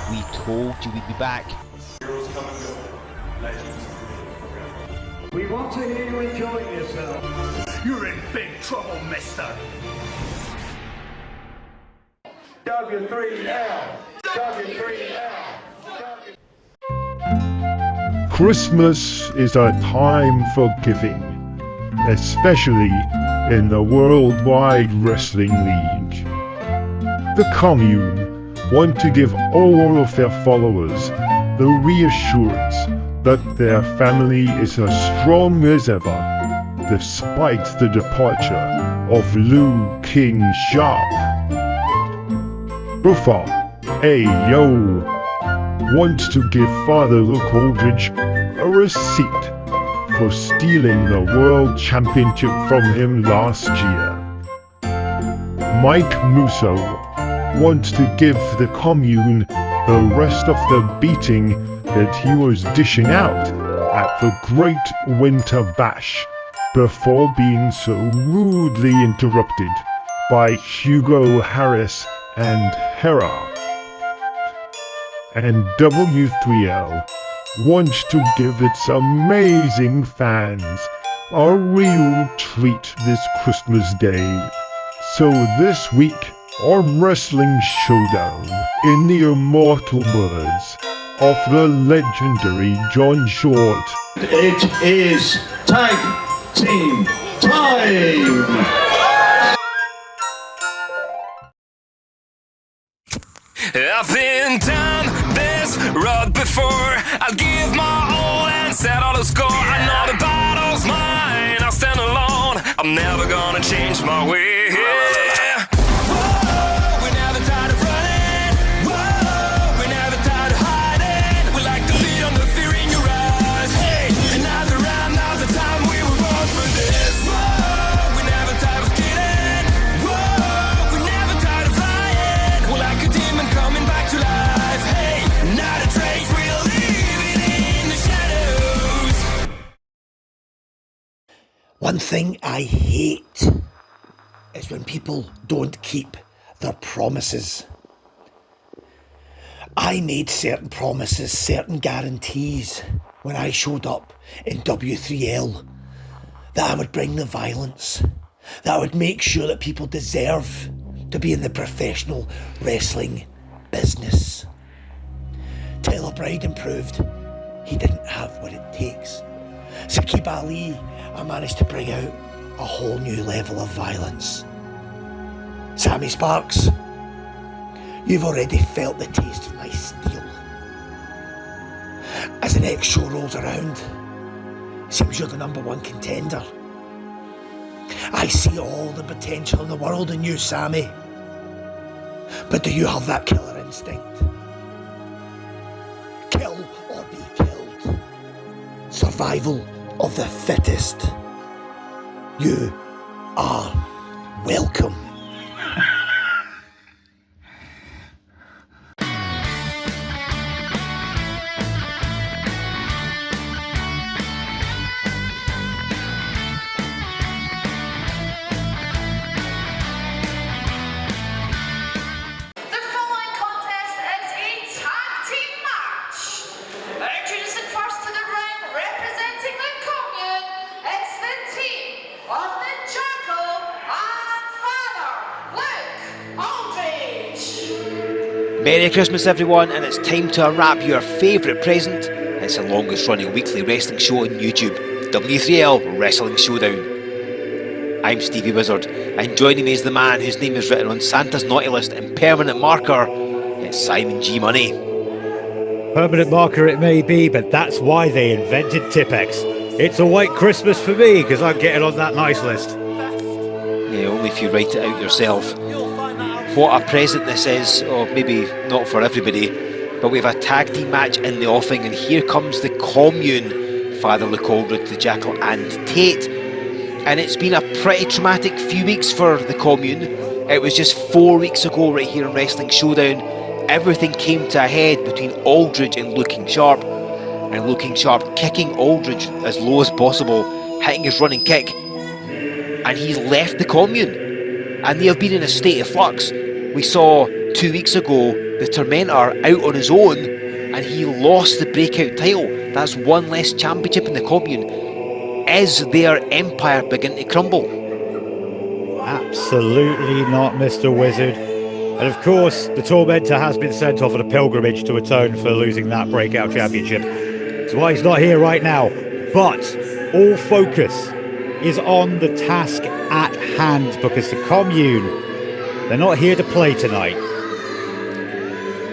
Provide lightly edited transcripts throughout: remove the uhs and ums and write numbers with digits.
We told you we'd be back. We want to hear you enjoying yourself. You're in big trouble, mister. W3L. Christmas is a time for giving, especially in the Worldwide Wrestling League. The Commune want to give all of their followers the reassurance that their family is as strong as ever, despite the departure of Lou King Sharp. Buffa Aayooo wants to give Father Luke Aldridge a receipt for stealing the World Championship from him last year. Mike Musso wants to give the Commune the rest of the beating that he was dishing out at the Great Winter Bash before being so rudely interrupted by Hugo Harris and Hera. And W3L wants to give its amazing fans a real treat this Christmas Day. So this week on Wrestling Showdown, in the immortal words of the legendary John Short, It is tag team time! I've been down this road before. I'll give my all and settle the score. I know the battle's mine. I'll stand alone. I'm never gonna change my way. Whoa, we're never tired of running. Whoa, we're never tired of hiding. We like to feed on the fear in your eyes. Hey, another round, now's the time we were born for this. Whoa, we're never tired of kidding. Whoa, we're never tired of flying. We're like a demon coming back to life. Hey, not a trace, we're leaving in the shadows. One thing I hate is when people don't keep their promises. I made certain promises, certain guarantees when I showed up in W3L that I would bring the violence, that I would make sure that people deserve to be in the professional wrestling business. Taylor Bryden proved he didn't have what it takes. Saqib Ali, I managed to bring out a whole new level of violence. Sammy Sparks, you've already felt the taste of my steel. As the next show rolls around, seems you're the number one contender. I see all the potential in the world in you, Sammy. But do you have that killer instinct? Kill or be killed. Survival of the fittest. You are welcome. The following contest is a tag team match. Introducing first to the ring, representing the Commune, it's the team of the Jackal and Father Luke Aldridge. Merry Christmas everyone, and it's time to unwrap your favourite present. It's the longest running weekly wrestling show on YouTube, W3L Wrestling Showdown. I'm Stevie Wizard, and joining me is the man whose name is written on Santa's naughty list in permanent marker. It's Simon G. Money. Permanent marker it may be, but that's why they invented Tipex. It's a white Christmas for me, because I'm getting on that nice list. Yeah, only if you write it out yourself. What a present this is, or maybe not for everybody, but we have a tag team match in the offing, and here comes the Commune, Father Luke Aldridge, the Jackal and Tate. And it's been a pretty traumatic few weeks for the Commune. It was just 4 weeks ago right here in Wrestling Showdown. Everything came to a head between Aldridge and Looking Sharp. And Looking Sharp kicking Aldridge as low as possible, hitting his running kick. And he's left the Commune. And they have been in a state of flux. We saw 2 weeks ago the Tormentor out on his own, and he lost the breakout title. That's one less championship in the Commune. Is their empire beginning to crumble? Absolutely not, Mr. Wizard. And of course, the Tormentor has been sent off on a pilgrimage to atone for losing that breakout championship. That's why he's not here right now. But all focus is on the task at hand, because the Commune, they're not here to play tonight.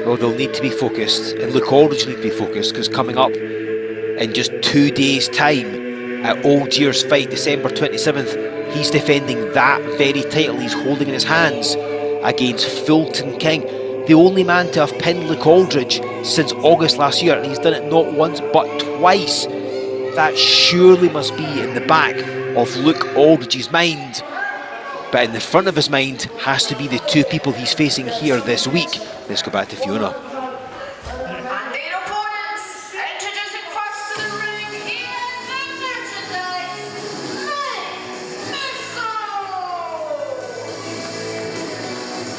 Well, they'll need to be focused, and Luke Aldridge need to be focused, because coming up in just 2 days' time at Old Year's Fight, December 27th, he's defending that very title he's holding in his hands against Fulton King, the only man to have pinned Luke Aldridge since August last year, and he's done it not once but twice. That surely must be in the back of Luke Aldridge's mind, but in the front of his mind has to be the two people he's facing here this week. Let's go back to Fiona. And their opponents, introducing first to the ring, he is the merchandise, Mike Musso.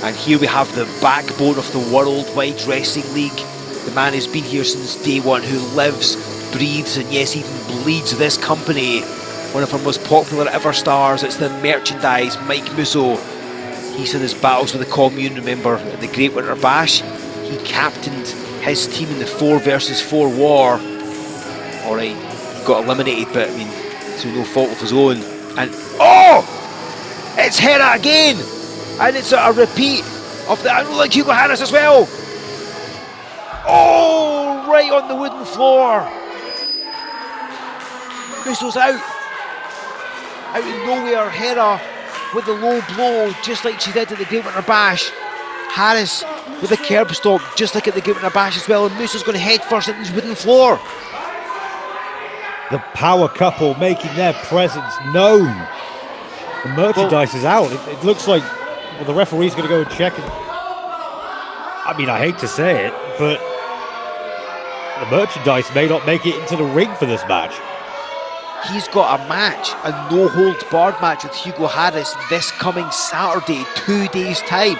And here we have the backbone of the Worldwide Wrestling League, the man who's been here since day one, who lives, breathes, and yes, even bleeds this company. One of our most popular ever stars, it's the merchandise, Mike Musso. He's in his battles with the Commune, remember, at the Great Winter Bash. He captained his team in the 4 versus 4 war. Alright, he got eliminated, but I mean, through no fault of his own. And, oh! It's Hera again! And it's a repeat of the unruly Hugo Harris as well. Oh, right on the wooden floor. Musso's out. Out of nowhere, Hera with the low blow, just like she did at the Great Winter Bash. Harris with a curb stomp, just like at the Great Winter Bash as well. And Musso's going to head first into his wooden floor. The power couple making their presence known. The merchandise is out. It looks like the referee's going to go and check it. I mean, I hate to say it, but the merchandise may not make it into the ring for this match. He's got a match, a no-holds-barred match with Hugo Harris this coming Saturday, 2 days' time.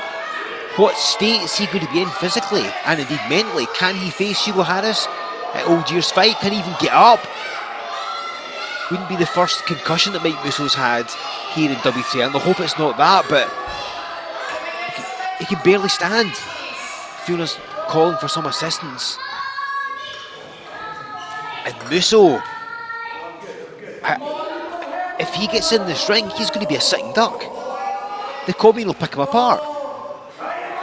What state is he going to be in physically and indeed mentally? Can he face Hugo Harris at Old Year's Fight? Can he even get up? Wouldn't be the first concussion that Mike Musso's had here in W3L. I hope it's not that, but he can barely stand. Fiona's calling for some assistance. And Musso, if he gets in this ring, he's going to be a sitting duck. The Commune will pick him apart.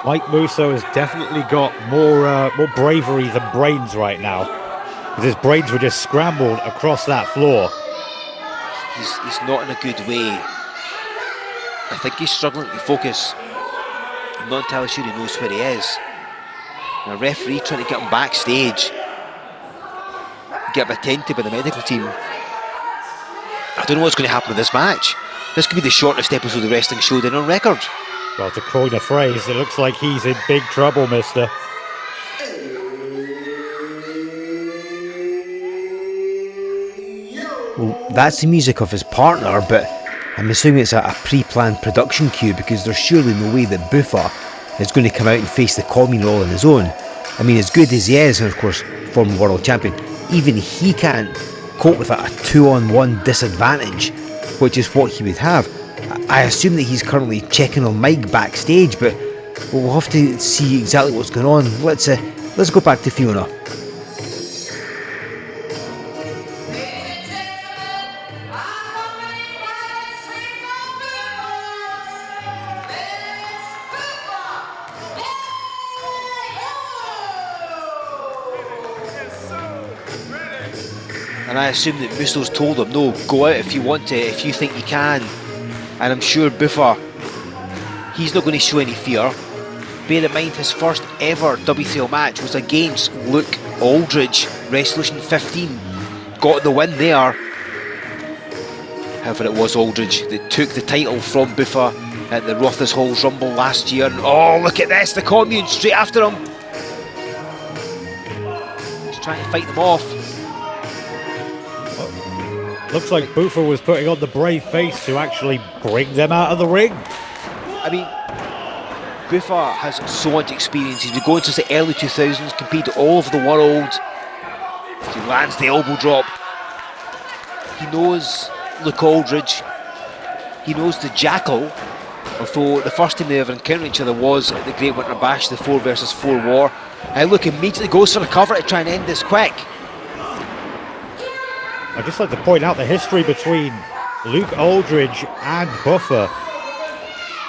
Mike Musso has definitely got more bravery than brains right now, because his brains were just scrambled across that floor. He's not in a good way. I think he's struggling to focus. I'm not entirely sure he knows where he is. And a referee trying to get him backstage, get him attended by the medical team. I don't know what's going to happen with this match. This could be the shortest episode of the Wrestling Showdown on record. Well, to coin a phrase, it looks like he's in big trouble, mister. Well, that's the music of his partner, but I'm assuming it's a pre-planned production cue, because there's surely no way that Buffa is going to come out and face the Commune all on his own. I mean, as good as he is, and of course, former world champion, even he can't cope with a 2-on-1 disadvantage, which is what he would have. I assume that he's currently checking on Mike backstage, but we'll have to see exactly what's going on. Let's go back to Fiona. And I assume that Musso's told him, no, go out if you want to, if you think you can. And I'm sure Buffa, he's not going to show any fear. Bear in mind, his first ever W3L match was against Luke Aldridge, Resolution 15. Got the win there. However, it was Aldridge that took the title from Buffa at the Rothers Halls Rumble last year. And oh, look at this, the Commune straight after him. He's trying to fight them off. Looks like Buffa was putting on the brave face to actually bring them out of the ring. I mean, Buffa has so much experience. He's been going since the early 2000s, competed all over the world. He lands the elbow drop. He knows Luke Aldridge. He knows the Jackal, although the first time they ever encountered each other was at the Great Winter Bash, the 4 versus 4 war. And Luke immediately goes for the cover to try and end this quick. I'd just like to point out the history between Luke Aldridge and Buffa.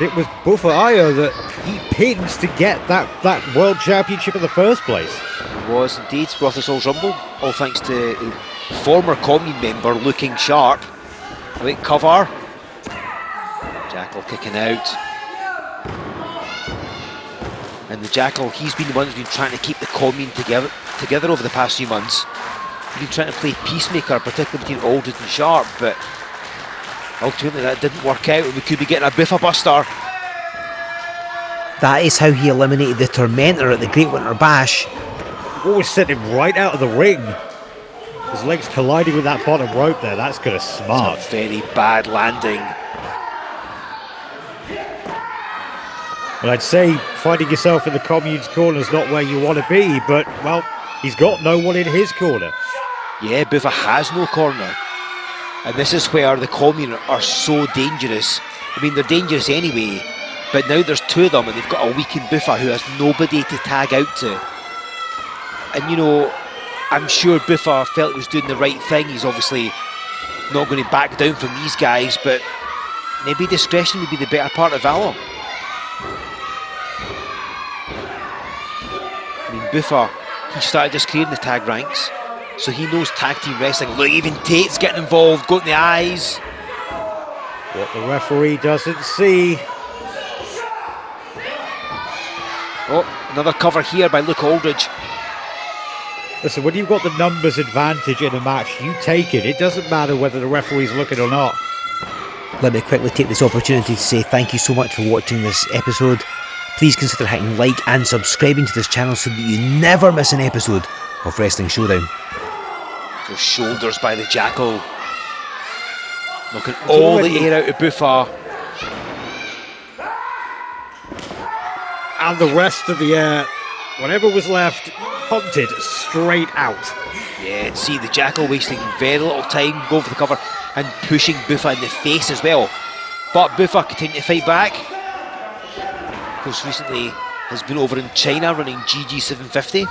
It was Buffa Aayooo that he pinned to get that World Championship in the first place. It was indeed, worth us all rumble, all thanks to a former Commune member looking sharp. Wait, cover. Jackal kicking out. And the Jackal, he's been the one who's been trying to keep the Commune together over the past few months. He's been trying to play peacemaker, particularly between Aldridge and Sharp, but ultimately that didn't work out, and we could be getting a Buffa Buster. That is how he eliminated the Tormentor at the Great Winter Bash. Always sent him right out of the ring. His legs colliding with that bottom rope there. That's kind of smart. It's a very bad landing. Well, I'd say finding yourself in the Commune's corner is not where you want to be, but, well, he's got no one in his corner. Yeah, Buffa has no corner. And this is where the Commune are so dangerous. I mean, they're dangerous anyway, but now there's 2 of them and they've got a weakened Buffa who has nobody to tag out to. And, you know, I'm sure Buffa felt he was doing the right thing. He's obviously not going to back down from these guys, but maybe discretion would be the better part of valor. I mean, Buffa, he started his career in the tag ranks, so he knows tag team wrestling. Look, even Tate's getting involved, got in the eyes. What the referee doesn't see. Oh, another cover here by Luke Aldridge. Listen, when you've got the numbers advantage in a match, you take it. It doesn't matter whether the referee's looking or not. Let me quickly take this opportunity to say thank you so much for watching this episode. Please consider hitting like and subscribing to this channel so that you never miss an episode of Wrestling Showdown. Those shoulders by the Jackal. Looking all the air out of Buffa. And the rest of the air, whatever was left, punted straight out. Yeah, and see the Jackal wasting very little time, going for the cover and pushing Buffa in the face as well. But Buffa continuing to fight back. Of course, recently has been over in China running GG 750.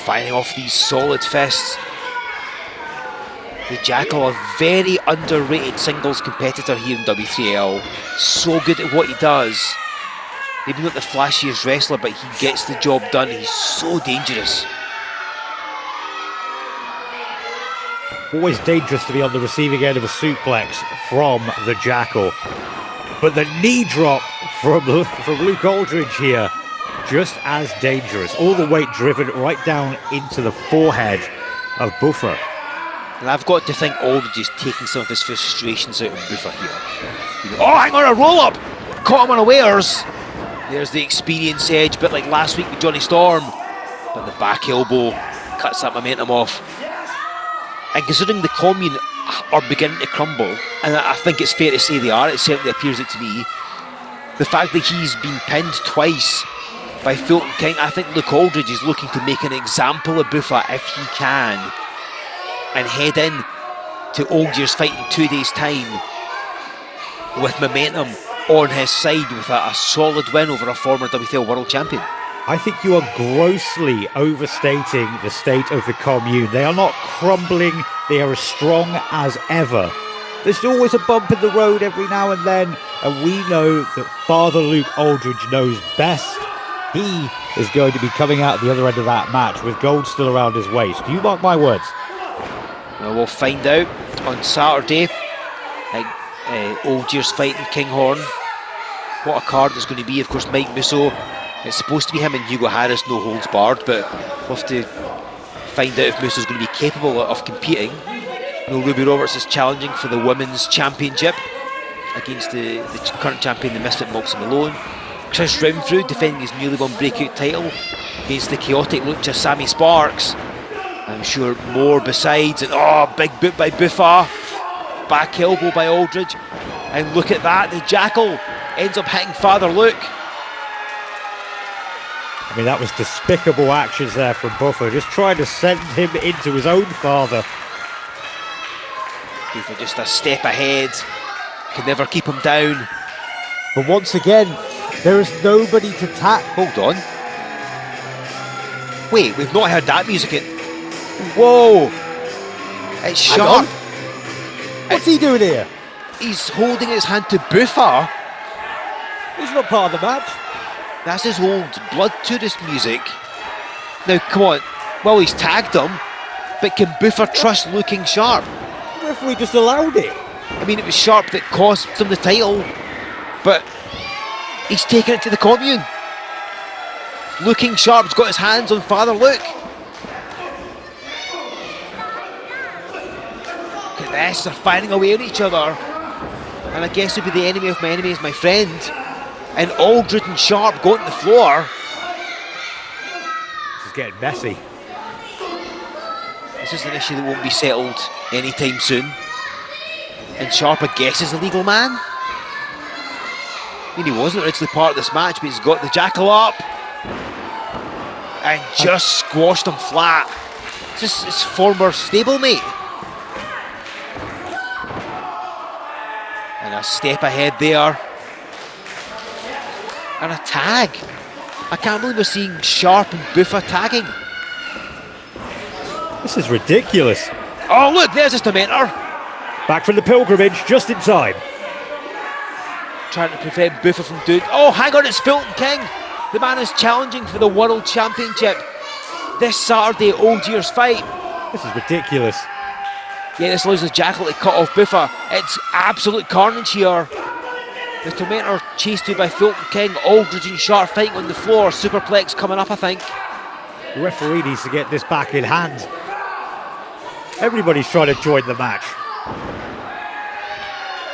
Fighting off these solid fists. The Jackal, a very underrated singles competitor here in W3L. So good at what he does. Maybe not the flashiest wrestler, but he gets the job done. He's so dangerous. Always dangerous to be on the receiving end of a suplex from the Jackal. But the knee drop from Luke Aldridge here, just as dangerous. All the weight driven right down into the forehead of Buffa. And I've got to think Aldridge is taking some of his frustrations out of Buffa here. Oh, hang on, a roll-up! Caught him unawares. There's the experience edge, bit like last week with Johnny Storm. But the back elbow cuts that momentum off. And considering the Commune are beginning to crumble, and I think it's fair to say they are, it certainly appears it to me, the fact that he's been pinned twice by Fulton King, I think Luke Aldridge is looking to make an example of Buffa if he can, and head in to Old Year's fight in 2 days' time with momentum on his side with a solid win over a former W3L World Champion. I think you are grossly overstating the state of the Commune. They are not crumbling, they are as strong as ever. There's always a bump in the road every now and then, and we know that Father Luke Aldridge knows best. He is going to be coming out at the other end of that match with gold still around his waist. You mark my words. Well, we'll find out on Saturday. Old Year's fighting Kinghorn. What a card it's going to be. Of course, Mike Musso. It's supposed to be him and Hugo Harris, no holds barred, but we'll have to find out if Musso's going to be capable of competing. Ruby Roberts is challenging for the Women's Championship against the current champion, the Misfit Moxie Malone. Chris Renfrew defending his newly won breakout title against the chaotic lucha Sammy Sparks. I'm sure more besides. And big boot by Buffa. Back elbow by Aldridge. And look at that, the Jackal ends up hitting Father Luke. I mean, that was despicable actions there from Buffa, just trying to send him into his own father. Buffa just a step ahead, can never keep him down. But once again, there is nobody to tap. Hold on. Wait, we've not heard that music in... Whoa! It's Sharp. What's he doing here? He's holding his hand to Buffa. He's not part of the match. That's his old Blood Tourist music. Now, come on. Well, he's tagged him, but can Buffa trust looking Sharp? The referee just allowed it. I mean, it was Sharp that cost him the title, but he's taken it to the Commune. Looking Sharp's got his hands on Father Luke. Look at this, they're fighting away at each other. And I guess it'd be the enemy of my enemy is my friend. And Aldridge and Sharp go to the floor. This is getting messy. This is an issue that won't be settled anytime soon. And Sharp, I guess, is the legal man. I mean, he wasn't originally part of this match, but he's got the Jackal up. And just squashed him flat. It's just his former stablemate. And a step ahead there. And a tag. I can't believe we're seeing Sharp and Buffa tagging. This is ridiculous. Oh, look, there's his tormentor. Back from the pilgrimage, just in time. Trying to prevent Buffa from doing... Oh, hang on, it's Fulton King. The man is challenging for the World Championship this Saturday at Old Year's Fight. This is ridiculous. Yeah, this allows the Jackal to cut off Buffa. It's absolute carnage here. The tormentor chased through by Fulton King. Aldridge and Sharp fighting on the floor. Superplex coming up, I think. The referee needs to get this back in hand. Everybody's trying to join the match.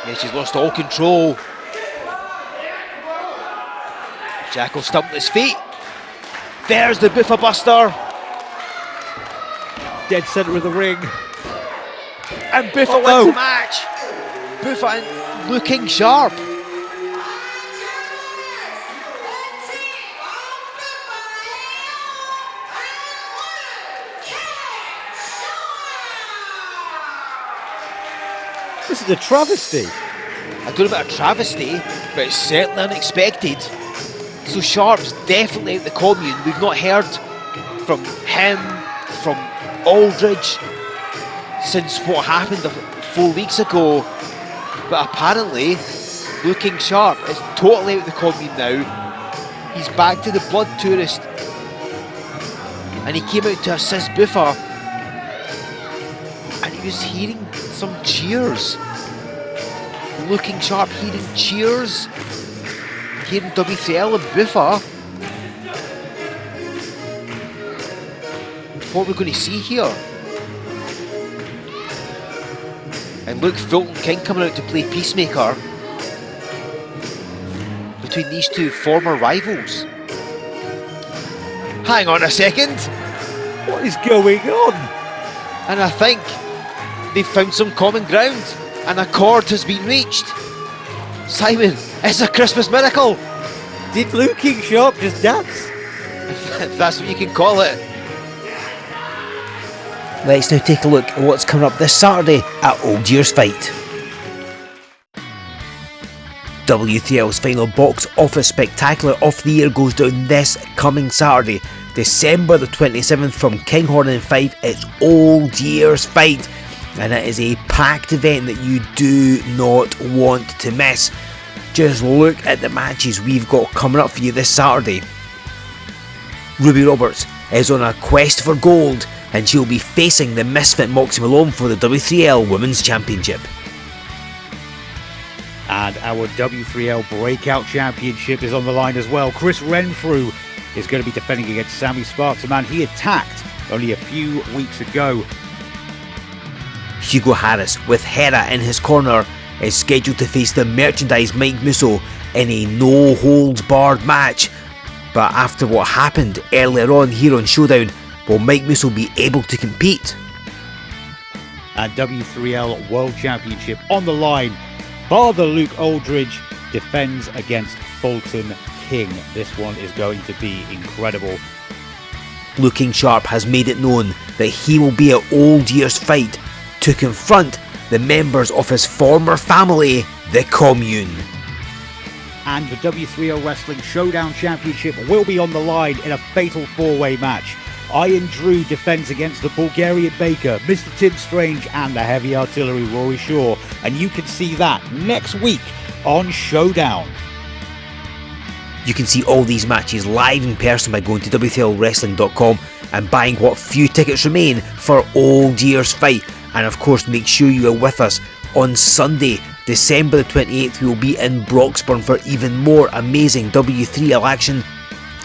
Yeah, she's lost all control. Jackal stumped his feet. There's the Buffa Buster. Dead centre of the ring. And Buffa wins the match. Buffa and looking Sharp. This is a travesty. I don't know about a travesty, but it's certainly unexpected. So Sharp's definitely at the Commune. We've not heard from him, from Aldridge, since what happened 4 weeks ago. But apparently, looking Sharp is totally out of the Commune now. He's back to the Blood Tourist. And he came out to assist Buffa. And he was hearing some cheers. Looking Sharp hearing cheers. Hearing W3L and Buffa. What we're going to see here. And look, Fulton King coming out to play peacemaker between these two former rivals. Hang on a second. What is going on? And I think they've found some common ground. An accord has been reached. Simon, it's a Christmas miracle. Did Looking Sharp just dance? If that's what you can call it. Let's now take a look at what's coming up this Saturday at Old Year's Fight. W3L's final box office spectacular of the year goes down this coming Saturday, December the 27th from Kinghorn and Fife. It's Old Year's Fight, and it is a packed event that you do not want to miss. Just look at the matches we've got coming up for you this Saturday. Ruby Roberts is on a quest for gold, and she'll be facing the misfit Moxie Malone for the W3L Women's Championship. And our W3L Breakout Championship is on the line as well. Chris Renfrew is going to be defending against Sammy Sparks, a man he attacked only a few weeks ago. Hugo Harris, with Hera in his corner, is scheduled to face the merchandise Mike Musso in a no-holds-barred match. But after what happened earlier on here on Showdown, will Mike Musso be able to compete? And W3L World Championship on the line. Father Luke Aldridge defends against Fulton King. This one is going to be incredible. Looking Sharp has made it known that he will be at Old Year's Fight to confront the members of his former family, the Commune. And the W3L Wrestling Showdown Championship will be on the line in a fatal four-way match. Iron Drew defends against the Bulgarian Baker, Mr. Tim Strange, and the Heavy Artillery Rory Shaw. And you can see that next week on Showdown. You can see all these matches live in person by going to W3LWrestling.com and buying what few tickets remain for Old Year's Fight. And of course, make sure you are with us on Sunday, December the 28th. We will be in Broxburn for even more amazing W3L action.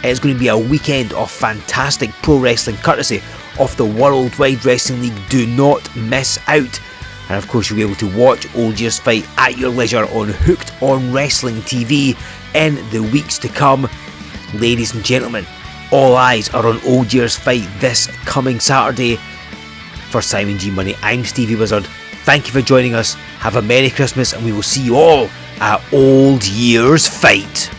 It's going to be a weekend of fantastic pro wrestling courtesy of the Worldwide Wrestling League. Do not miss out. And of course, you'll be able to watch Old Year's Fight at your leisure on Hooked on Wrestling TV in the weeks to come. Ladies and gentlemen, all eyes are on Old Year's Fight this coming Saturday. For Simon G Money, I'm Stevie Wizard. Thank you for joining us. Have a Merry Christmas, and we will see you all at Old Year's Fight.